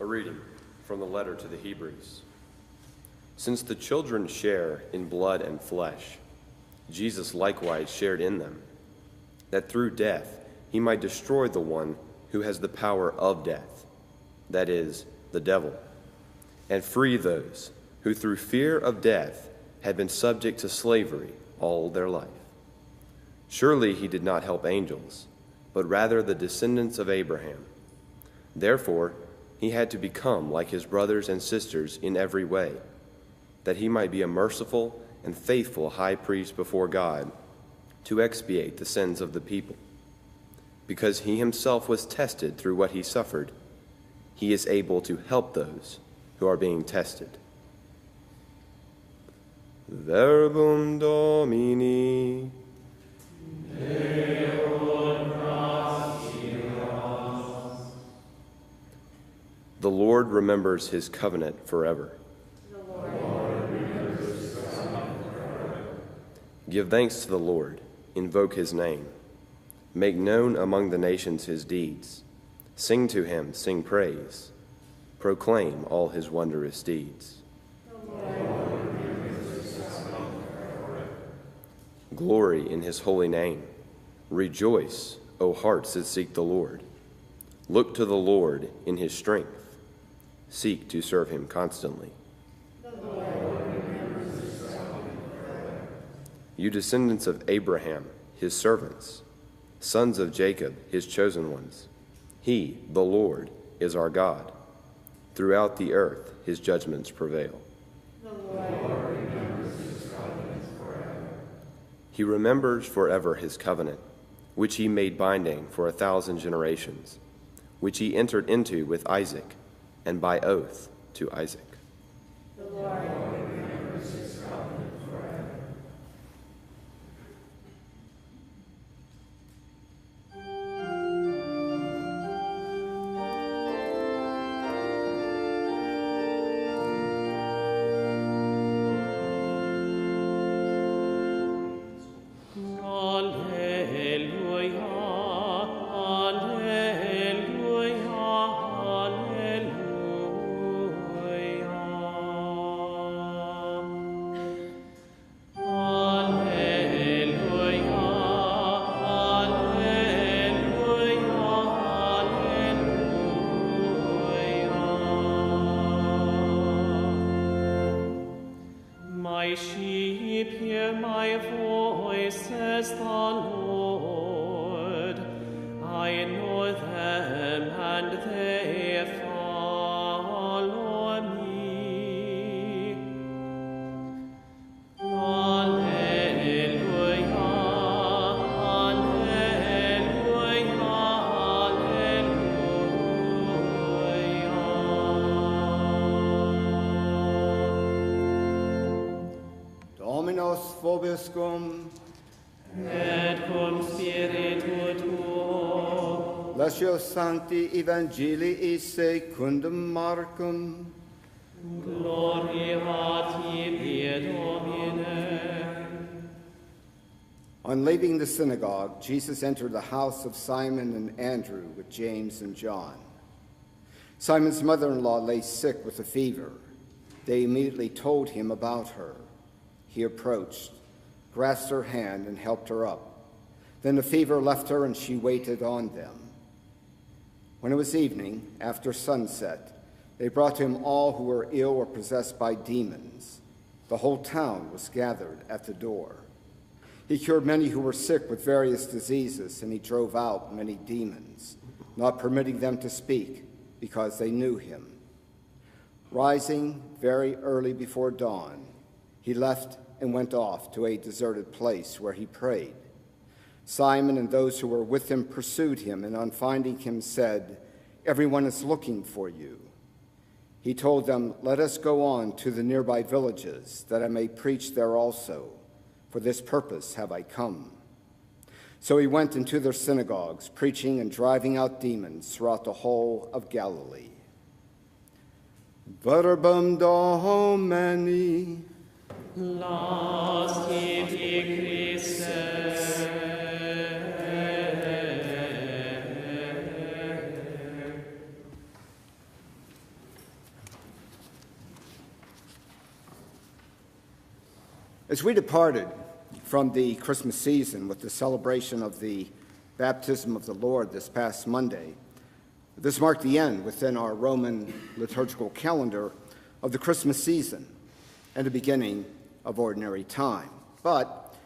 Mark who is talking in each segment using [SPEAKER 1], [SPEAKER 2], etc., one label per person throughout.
[SPEAKER 1] A reading from the letter to the Hebrews. Since the children share in blood and flesh, Jesus likewise shared in them, that through death he might destroy the one who has the power of death, that is, the devil, and free those who through fear of death had been subject to slavery all their life. Surely he did not help angels, but rather the descendants of Abraham. Therefore, he had to become like his brothers and sisters in every way, that he might be a merciful and faithful high priest before God to expiate the sins of the people. Because he himself was tested through what he suffered, he is able to help those who are being tested. Verbum Domini. The Lord remembers his covenant forever. Give thanks to the Lord, invoke his name. Make known among the nations his deeds. Sing to him, sing praise. Proclaim all his wondrous deeds. Glory in his holy name. Rejoice, O hearts that seek the Lord. Look to the Lord in his strength. Seek to serve him constantly. You descendants of Abraham, his servants, sons of Jacob, his chosen ones. He, the Lord, is our God. Throughout the earth his judgments prevail. The Lord remembers his covenant forever. He remembers forever his covenant, which he made binding for 1,000 generations, which he entered into with Isaac, and by oath to Isaac. The Lord remembers his covenant forever.
[SPEAKER 2] My sheep hear my voice, says the Lord. I know them, and they follow me. Alleluia, alleluia, alleluia.
[SPEAKER 3] Dominus vobiscum,
[SPEAKER 2] Et cum spiritu tuo.
[SPEAKER 3] Lectio Sancti Evangelii secundum Marcum.
[SPEAKER 2] Gloria tibi, Domine.
[SPEAKER 3] On leaving the synagogue, Jesus entered the house of Simon and Andrew with James and John. Simon's mother-in-law lay sick with a fever. They immediately told him about her. He approached, grasped her hand, and helped her up. Then the fever left her, and she waited on them. When it was evening, after sunset, they brought to him all who were ill or possessed by demons. The whole town was gathered at the door. He cured many who were sick with various diseases, and he drove out many demons, not permitting them to speak, because they knew him. Rising very early before dawn, he left and went off to a deserted place where he prayed. Simon and those who were with him pursued him, and on finding him said, "Everyone is looking for you." He told them, "Let us go on to the nearby villages, that I may preach there also. For this purpose have I come." So he went into their synagogues, preaching and driving out demons throughout the whole of Galilee. Verbum Domini.
[SPEAKER 2] Laus tibi Christe.
[SPEAKER 3] As we departed from the Christmas season with the celebration of the baptism of the Lord this past Monday, this marked the end within our Roman liturgical calendar of the Christmas season and the beginning of ordinary time. But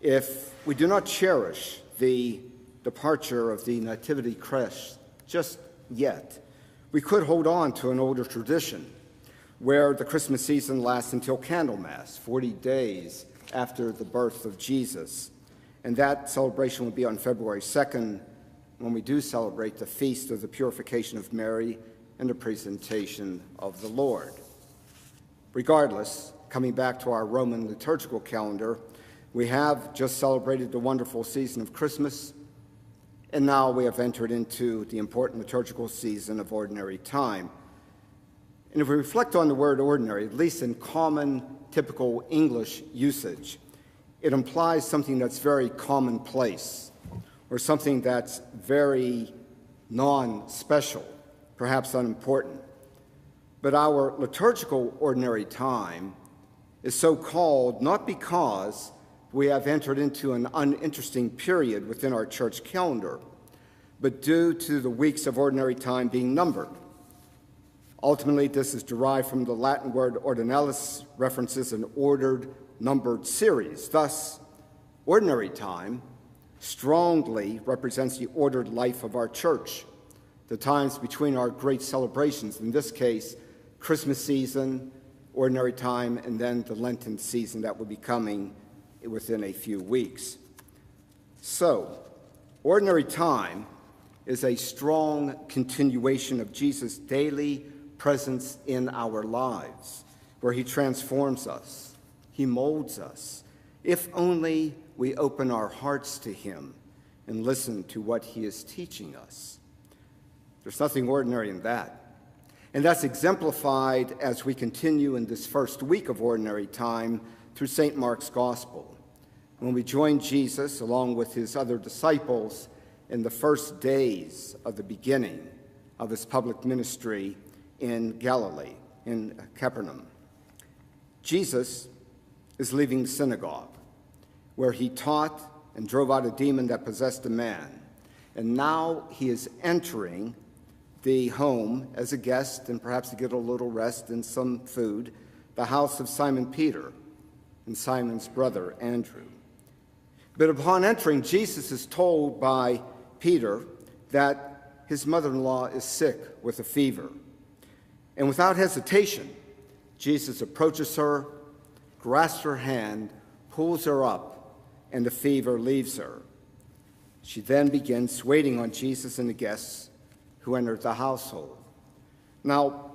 [SPEAKER 3] if we do not cherish the departure of the Nativity creche just yet, we could hold on to an older tradition where the Christmas season lasts until Candlemas, 40 days after the birth of Jesus. And that celebration will be on February 2nd, when we do celebrate the Feast of the Purification of Mary and the Presentation of the Lord. Regardless, coming back to our Roman liturgical calendar, we have just celebrated the wonderful season of Christmas, and now we have entered into the important liturgical season of ordinary time. And if we reflect on the word ordinary, at least in common, typical English usage, it implies something that's very commonplace, or something that's very non-special, perhaps unimportant. But our liturgical ordinary time is so called not because we have entered into an uninteresting period within our church calendar, but due to the weeks of ordinary time being numbered. Ultimately, this is derived from the Latin word ordinalis, references an ordered, numbered series. Thus, ordinary time strongly represents the ordered life of our church, the times between our great celebrations, in this case, Christmas season, ordinary time, and then the Lenten season that will be coming within a few weeks. So, ordinary time is a strong continuation of Jesus' daily presence in our lives, where he transforms us, he molds us, if only we open our hearts to him and listen to what he is teaching us. There's nothing ordinary in that. And that's exemplified as we continue in this first week of ordinary time through St. Mark's Gospel, when we join Jesus along with his other disciples in the first days of the beginning of his public ministry in Galilee, in Capernaum. Jesus is leaving the synagogue, where he taught and drove out a demon that possessed a man. And now he is entering the home as a guest, and perhaps to get a little rest and some food, the house of Simon Peter and Simon's brother Andrew. But upon entering, Jesus is told by Peter that his mother-in-law is sick with a fever. And without hesitation, Jesus approaches her, grasps her hand, pulls her up, and the fever leaves her. She then begins waiting on Jesus and the guests who entered the household. Now,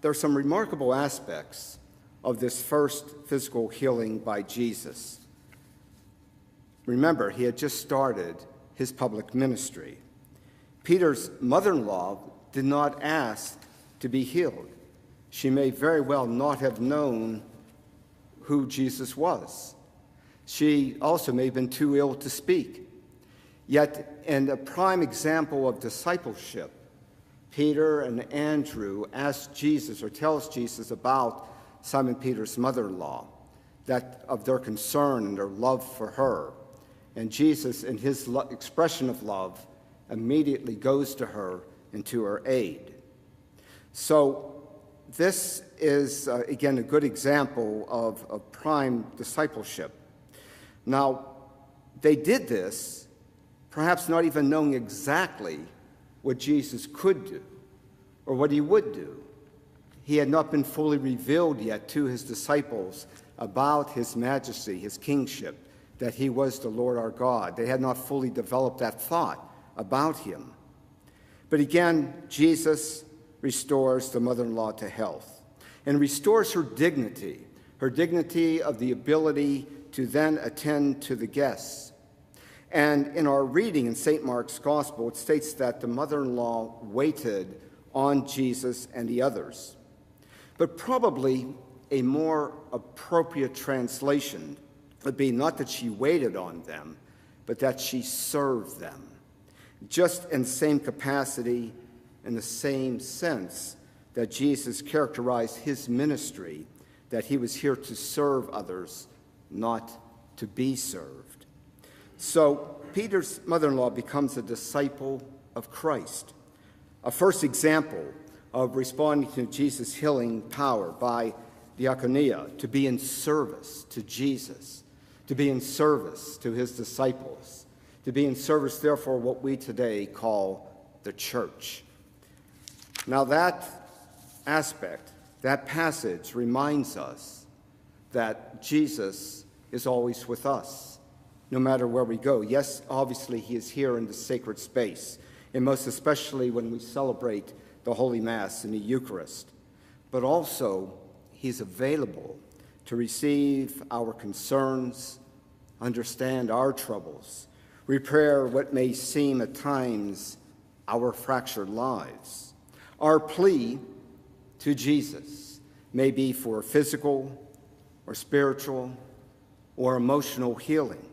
[SPEAKER 3] there are some remarkable aspects of this first physical healing by Jesus. Remember, he had just started his public ministry. Peter's mother-in-law did not ask to be healed. She may very well not have known who Jesus was. She also may have been too ill to speak. Yet, in a prime example of discipleship, Peter and Andrew asked Jesus, or tells Jesus about Simon Peter's mother-in-law, that of their concern and their love for her. And Jesus, in his expression of love, immediately goes to her and to her aid. So this is, again, a good example of prime discipleship. Now, they did this, perhaps not even knowing exactly what Jesus could do or what he would do. He had not been fully revealed yet to his disciples about his majesty, his kingship, that he was the Lord our God. They had not fully developed that thought about him. But again, Jesus restores the mother-in-law to health and restores her dignity of the ability to then attend to the guests. And in our reading in St. Mark's Gospel, it states that the mother-in-law waited on Jesus and the others. But probably a more appropriate translation would be not that she waited on them, but that she served them, just in the same capacity, in the same sense that Jesus characterized his ministry, that he was here to serve others not to be served. So Peter's mother-in-law becomes a disciple of Christ, a first example of responding to Jesus' healing power by diakonia, to be in service to Jesus, to be in service to his disciples, to be in service, therefore, what we today call the church. Now that aspect, that passage reminds us that Jesus is always with us, no matter where we go. Yes, obviously, he is here in the sacred space, and most especially when we celebrate the Holy Mass and the Eucharist. But also, he's available to receive our concerns, understand our troubles, repair what may seem at times our fractured lives. Our plea to Jesus may be for physical or spiritual or emotional healing.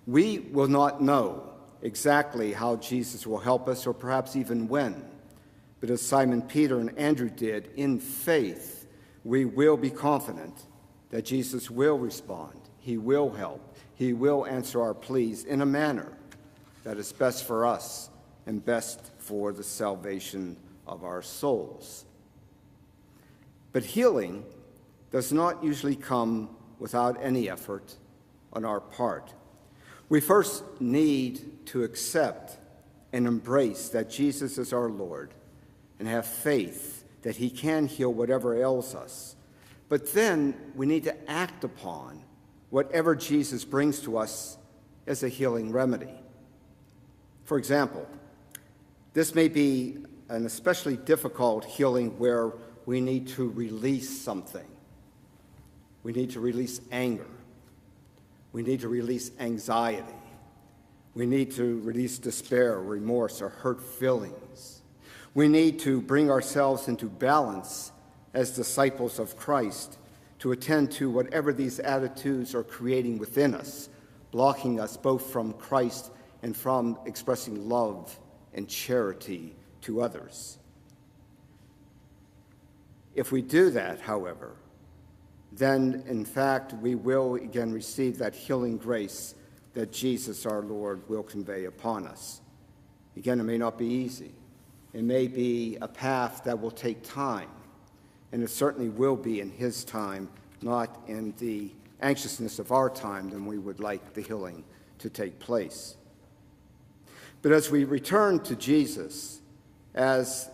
[SPEAKER 3] We will not know exactly how Jesus will help us, or perhaps even when. But as Simon Peter and Andrew did, in faith, we will be confident that Jesus will respond. He will help. He will answer our pleas in a manner that is best for us and best for the salvation of our souls. But healing does not usually come without any effort on our part. We first need to accept and embrace that Jesus is our Lord and have faith that he can heal whatever ails us. But then we need to act upon whatever Jesus brings to us as a healing remedy. For example, this may be an especially difficult healing where we need to release something. We need to release anger. We need to release anxiety. We need to release despair, remorse, or hurt feelings. We need to bring ourselves into balance as disciples of Christ to attend to whatever these attitudes are creating within us, blocking us both from Christ and from expressing love and charity to others. If we do that, however, then in fact we will again receive that healing grace that Jesus our Lord will convey upon us. Again, it may not be easy. It may be a path that will take time, and it certainly will be in his time, not in the anxiousness of our time, then we would like the healing to take place. But as we return to Jesus, as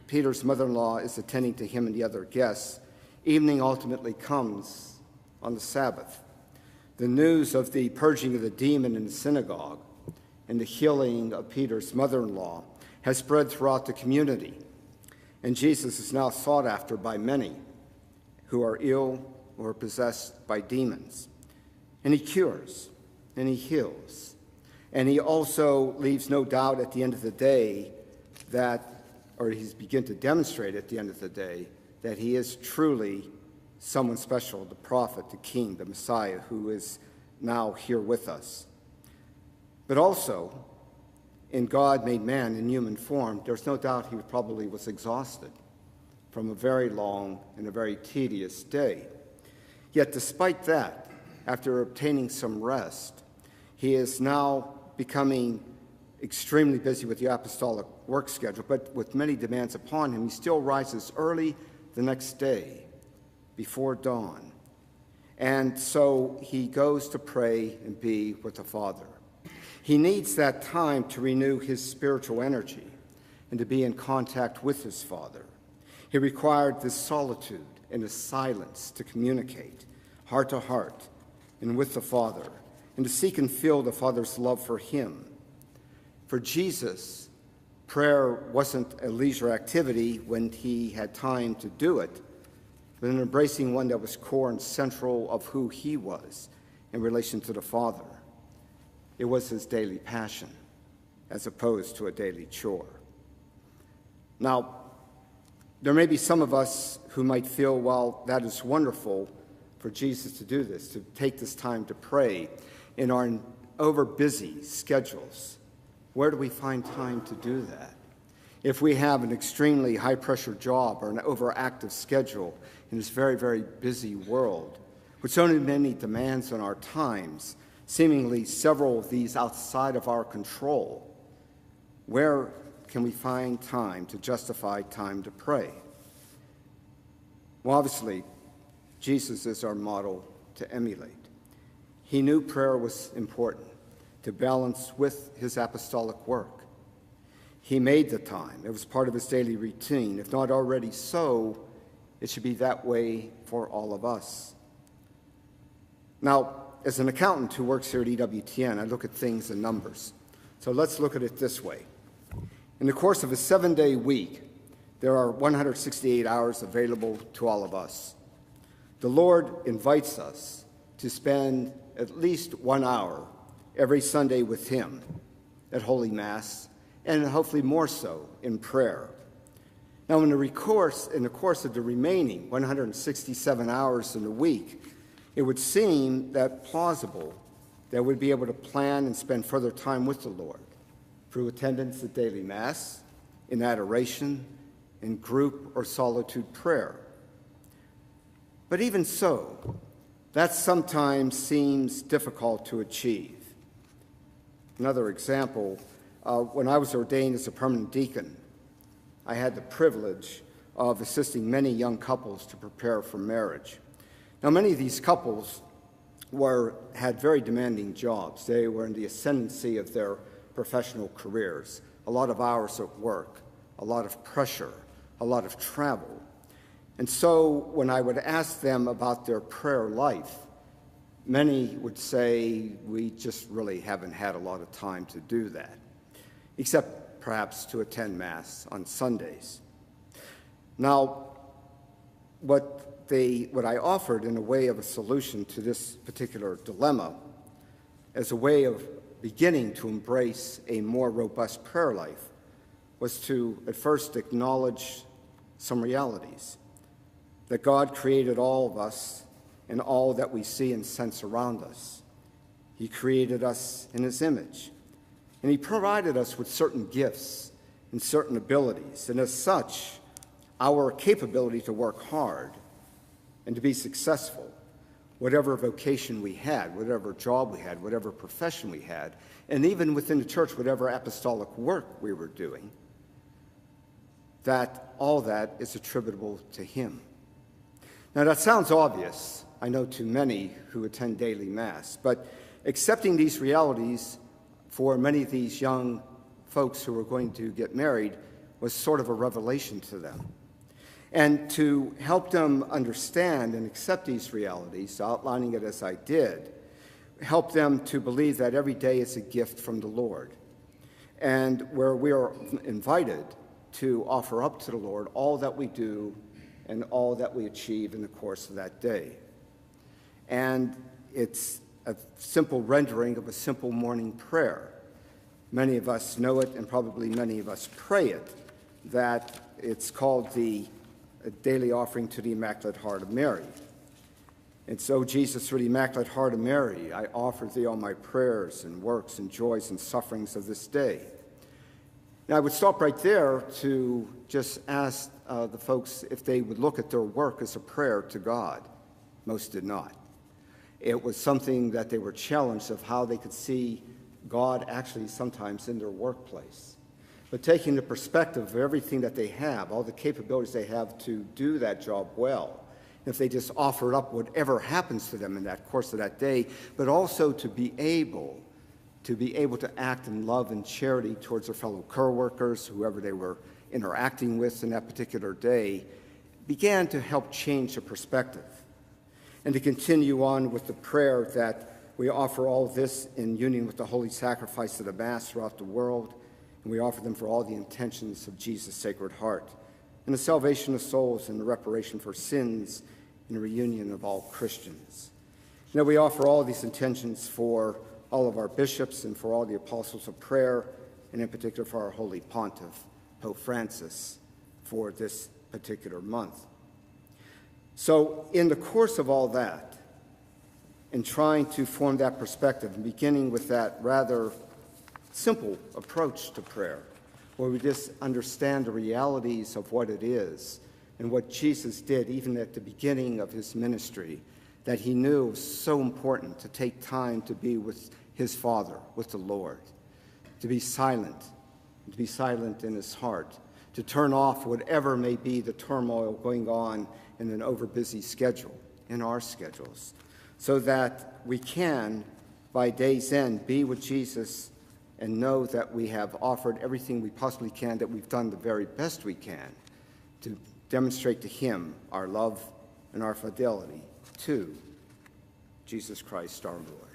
[SPEAKER 3] Peter's mother-in-law is attending to him and the other guests, evening ultimately comes on the Sabbath. The news of the purging of the demon in the synagogue and the healing of Peter's mother-in-law has spread throughout the community, and Jesus is now sought after by many who are ill or possessed by demons. And he cures, and he heals, and he also leaves no doubt at the end of the day that, or he's begun to demonstrate at the end of the day, that he is truly someone special, the prophet, the king, the Messiah, who is now here with us. But also, in God made man in human form, there's no doubt he probably was exhausted from a very long and a very tedious day. Yet despite that, after obtaining some rest, he is now becoming extremely busy with the apostolic work schedule, but with many demands upon him, he still rises early the next day before dawn. And so he goes to pray and be with the Father. He needs that time to renew his spiritual energy and to be in contact with his Father. He required this solitude and this silence to communicate heart to heart and with the Father, and to seek and feel the Father's love for him. For Jesus, prayer wasn't a leisure activity when he had time to do it, but an embracing one that was core and central of who he was in relation to the Father. It was his daily passion, as opposed to a daily chore. Now, there may be some of us who might feel, well, that is wonderful for Jesus to do this, to take this time to pray in our over-busy schedules. Where do we find time to do that? If we have an extremely high-pressure job or an overactive schedule in this very, very busy world, with so many demands on our times, seemingly several of these outside of our control, where can we find time to justify time to pray? Well, obviously, Jesus is our model to emulate. He knew prayer was important to balance with his apostolic work. He made the time. It was part of his daily routine. If not already so, it should be that way for all of us. Now, as an accountant who works here at EWTN, I look at things in numbers. So let's look at it this way. In the course of a 7-day week, there are 168 hours available to all of us. The Lord invites us to spend at least 1 hour every Sunday with him at Holy Mass, and hopefully more so in prayer. Now, in the course of the remaining 167 hours in the week, it would seem that plausible that we'd be able to plan and spend further time with the Lord through attendance at daily Mass, in adoration, in group or solitude prayer. But even so, that sometimes seems difficult to achieve. Another example, when I was ordained as a permanent deacon, I had the privilege of assisting many young couples to prepare for marriage. Now, many of these couples had very demanding jobs. They were in the ascendancy of their professional careers, a lot of hours at work, a lot of pressure, a lot of travel. And so when I would ask them about their prayer life, many would say, we just really haven't had a lot of time to do that, except perhaps to attend Mass on Sundays. Now, what I offered in a way of a solution to this particular dilemma, as a way of beginning to embrace a more robust prayer life, was to at first acknowledge some realities. That God created all of us and all that we see and sense around us. He created us in his image. And he provided us with certain gifts and certain abilities. And as such, our capability to work hard and to be successful, whatever vocation we had, whatever job we had, whatever profession we had, and even within the church, whatever apostolic work we were doing, that all that is attributable to him. Now, that sounds obvious, I know, to many who attend daily Mass, but accepting these realities for many of these young folks who were going to get married was sort of a revelation to them. And to help them understand and accept these realities, outlining it as I did, help them to believe that every day is a gift from the Lord, and where we are invited to offer up to the Lord all that we do and all that we achieve in the course of that day. And it's a simple rendering of a simple morning prayer. Many of us know it, and probably many of us pray it, that it's called the daily offering to the Immaculate Heart of Mary. And so, Jesus, through the Immaculate Heart of Mary, I offer thee all my prayers and works and joys and sufferings of this day. Now, I would stop right there to just ask the folks if they would look at their work as a prayer to God. Most did not. It was something that they were challenged of how they could see God actually sometimes in their workplace. But taking the perspective of everything that they have, all the capabilities they have to do that job well, if they just offer up whatever happens to them in that course of that day, but also to be able to act in love and charity towards their fellow co-workers, whoever they were interacting with in that particular day, began to help change the perspective. And to continue on with the prayer that we offer all this in union with the holy sacrifice of the Mass throughout the world, and we offer them for all the intentions of Jesus' Sacred Heart, and the salvation of souls and the reparation for sins and the reunion of all Christians. Now, we offer all these intentions for all of our bishops and for all the apostles of prayer, and in particular for our Holy Pontiff, Pope Francis, for this particular month. So in the course of all that, in trying to form that perspective, and beginning with that rather simple approach to prayer, where we just understand the realities of what it is and what Jesus did even at the beginning of his ministry, that he knew was so important to take time to be with his Father, with the Lord, to be silent in his heart, to turn off whatever may be the turmoil going on in an overbusy schedule, in our schedules, so that we can, by day's end, be with Jesus and know that we have offered everything we possibly can, that we've done the very best we can to demonstrate to him our love and our fidelity to Jesus Christ our Lord.